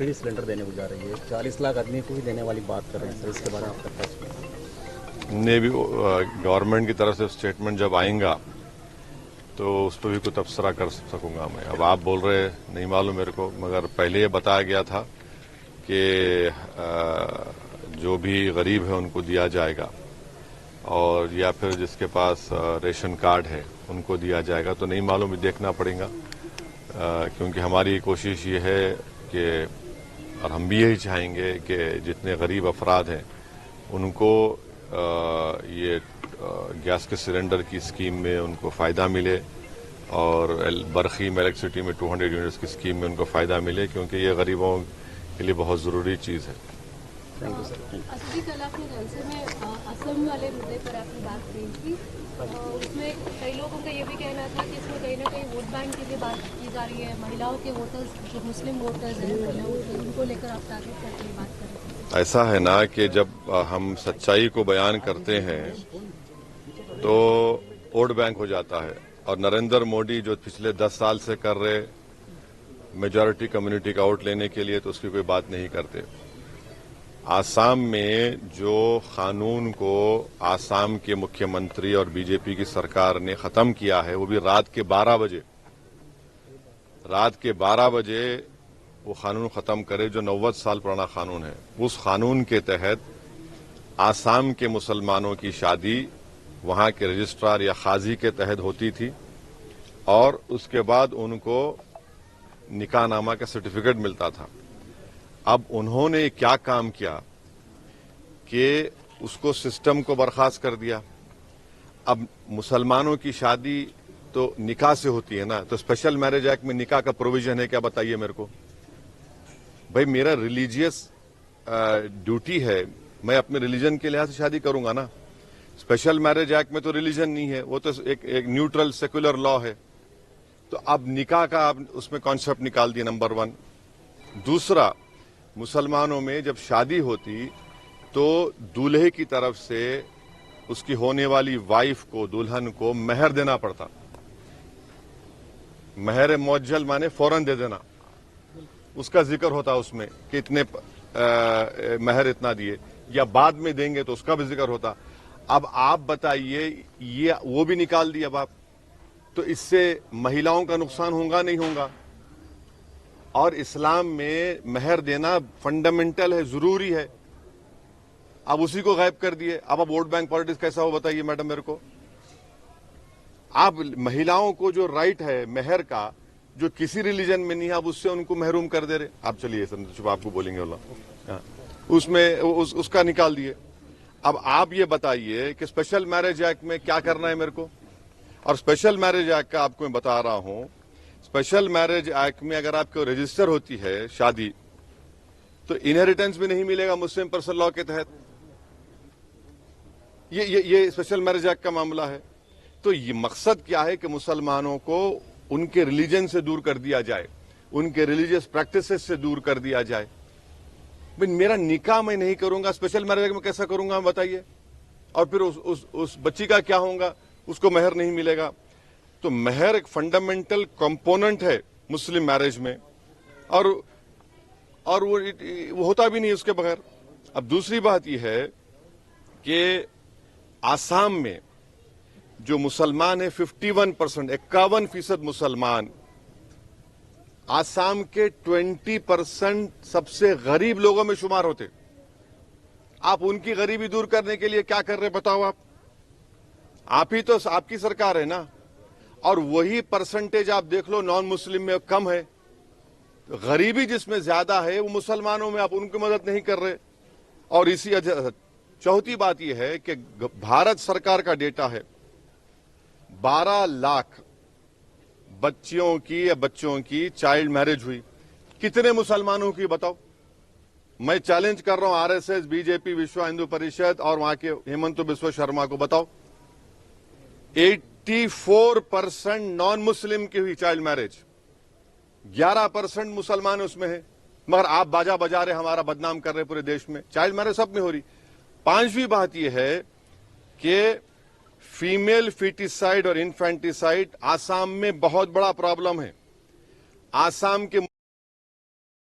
Subsidy cylinder देने को जा रही है, 40 लाख आदमी को भी देने वाली बात कर रहे हैं सर, इसके बारे में आपका क्या सोचना है? ने भी गवर्नमेंट की तरफ से स्टेटमेंट जब आएगा तो उस पर भी कुछ तबसरा कर सकूंगा मैं। अब आप बोल रहे नहीं मालूम मेरे को, मगर पहले ये बताया गया था कि जो भी गरीब है उनको दिया जाएगा, और या फिर जिसके पास रेशन कार्ड है उनको दिया जाएगा। तो नहीं मालूम, देखना पड़ेगा, क्योंकि हमारी कोशिश ये है कि, और हम भी यही चाहेंगे कि जितने गरीब अफराद हैं उनको ये गैस के सिलेंडर की स्कीम में उनको फ़ायदा मिले, और बरखीम इलेक्ट्रिसिटी में 200 यूनिट्स की स्कीम में उनको फ़ायदा मिले, क्योंकि ये गरीबों के लिए बहुत ज़रूरी चीज़ है। Thank you sir. असली कल आपने जलसे में असम वाले मुद्दे पर आपने बात की थी, उसमें कई लोगों का ये भी कहना था कि इसमें कहीं ना कहीं वोट बैंक की भी बात की जा रही है, महिलाओं के वोटर्स जो मुस्लिम वोटर्स हैं उनको लेकर आप टारगेट करके बात कर रहे थे। ऐसा है ना कि जब हम सच्चाई को बयान करते हैं तो वोट बैंक हो जाता है, और नरेंद्र मोदी जो पिछले 10 साल से कर रहे मेजॉरिटी कम्युनिटी का वोट लेने के लिए, तो उसकी कोई बात नहीं करते। आसाम में जो कानून को आसाम के मुख्यमंत्री और बीजेपी की सरकार ने खत्म किया है, वो भी रात के 12 बजे वो कानून खत्म करे, जो 90 साल पुराना कानून है। उस कानून के तहत आसाम के मुसलमानों की शादी वहां के रजिस्ट्रार या काजी के तहत होती थी, और उसके बाद उनको निकाहनामा का सर्टिफिकेट मिलता था। अब उन्होंने क्या काम किया कि उसको सिस्टम को बर्खास्त कर दिया। अब मुसलमानों की शादी तो निकाह से होती है ना, तो स्पेशल मैरिज एक्ट में निकाह का प्रोविजन है क्या, बताइए मेरे को। भाई मेरा रिलीजियस ड्यूटी है, मैं अपने रिलीजन के लिहाज से शादी करूंगा ना। स्पेशल मैरिज एक्ट में तो रिलीजन नहीं है, वो तो एक न्यूट्रल सेक्युलर लॉ है। तो अब निकाह का आप उसमें कॉन्सेप्ट निकाल दिया, नंबर 1। दूसरा, मुसलमानों में जब शादी होती तो दूल्हे की तरफ से उसकी होने वाली वाइफ को, दुल्हन को महर देना पड़ता। महर मुअज्जल माने फौरन दे देना, उसका जिक्र होता उसमें कि इतने महर इतना दिए, या बाद में देंगे तो उसका भी जिक्र होता। अब आप बताइए, ये वो भी निकाल दिया अब आप, तो इससे महिलाओं का नुकसान होगा नहीं होगा? और इस्लाम में महर देना फंडामेंटल है, जरूरी है। अब उसी को गायब कर दिए। अब वोट बैंक पॉलिटिक्स कैसा हो बताइए मैडम मेरे को। आप महिलाओं को जो राइट है महर का, जो किसी रिलीजन में नहीं है, आप उससे उनको महरूम कर दे रहे। आप चलिए चुप, आपको बोलेंगे बोला उसमें उसका निकाल दिए। अब आप ये बताइए कि स्पेशल मैरिज एक्ट में क्या करना है मेरे को। और स्पेशल मैरिज एक्ट का आपको मैं बता रहा हूं, स्पेशल मैरिज एक्ट में अगर आपको रजिस्टर होती है शादी, तो इनहेरिटेंस भी नहीं मिलेगा मुस्लिम पर्सनल लॉ के तहत। ये स्पेशल मैरिज एक्ट का मामला है। तो ये मकसद क्या है कि मुसलमानों को उनके रिलीजन से दूर कर दिया जाए, उनके रिलीजियस प्रैक्टिसेस से दूर कर दिया जाए। मेरा निकाह मैं नहीं करूंगा, स्पेशल मैरिज में कैसा करूंगा बताइए। और फिर उस बच्ची का क्या होगा, उसको महर नहीं मिलेगा। तो महर एक फंडामेंटल कंपोनेंट है मुस्लिम मैरिज में, और वो होता भी नहीं उसके बगैर। अब दूसरी बात यह है कि आसाम में जो मुसलमान है 51%, 51% मुसलमान आसाम के 20% सबसे गरीब लोगों में शुमार होते। आप उनकी गरीबी दूर करने के लिए क्या कर रहे बताओ। आप ही तो, आपकी सरकार है ना। और वही परसेंटेज आप देख लो नॉन मुस्लिम में कम है। गरीबी जिसमें ज्यादा है वो मुसलमानों में, आप उनकी मदद नहीं कर रहे। और इसी चौथी बात यह है कि भारत सरकार का डेटा है, 12 लाख बच्चियों की या बच्चों की चाइल्ड मैरिज हुई। कितने मुसलमानों की बताओ। मैं चैलेंज कर रहा हूं आरएसएस, बीजेपी, विश्व हिंदू परिषद और वहां के हेमंत बिस्वा शर्मा को, बताओ 84% नॉन मुस्लिम की हुई चाइल्ड मैरिज, 11% मुसलमान उसमें है। मगर आप बाजा बजा रहे, हमारा बदनाम कर रहे पूरे देश में। चाइल्ड मैरिज सब में हो रही। पांचवी बात यह है कि फीमेल फीटिसाइड और इन्फेंटिसाइड आसाम में बहुत बड़ा प्रॉब्लम है। आसाम के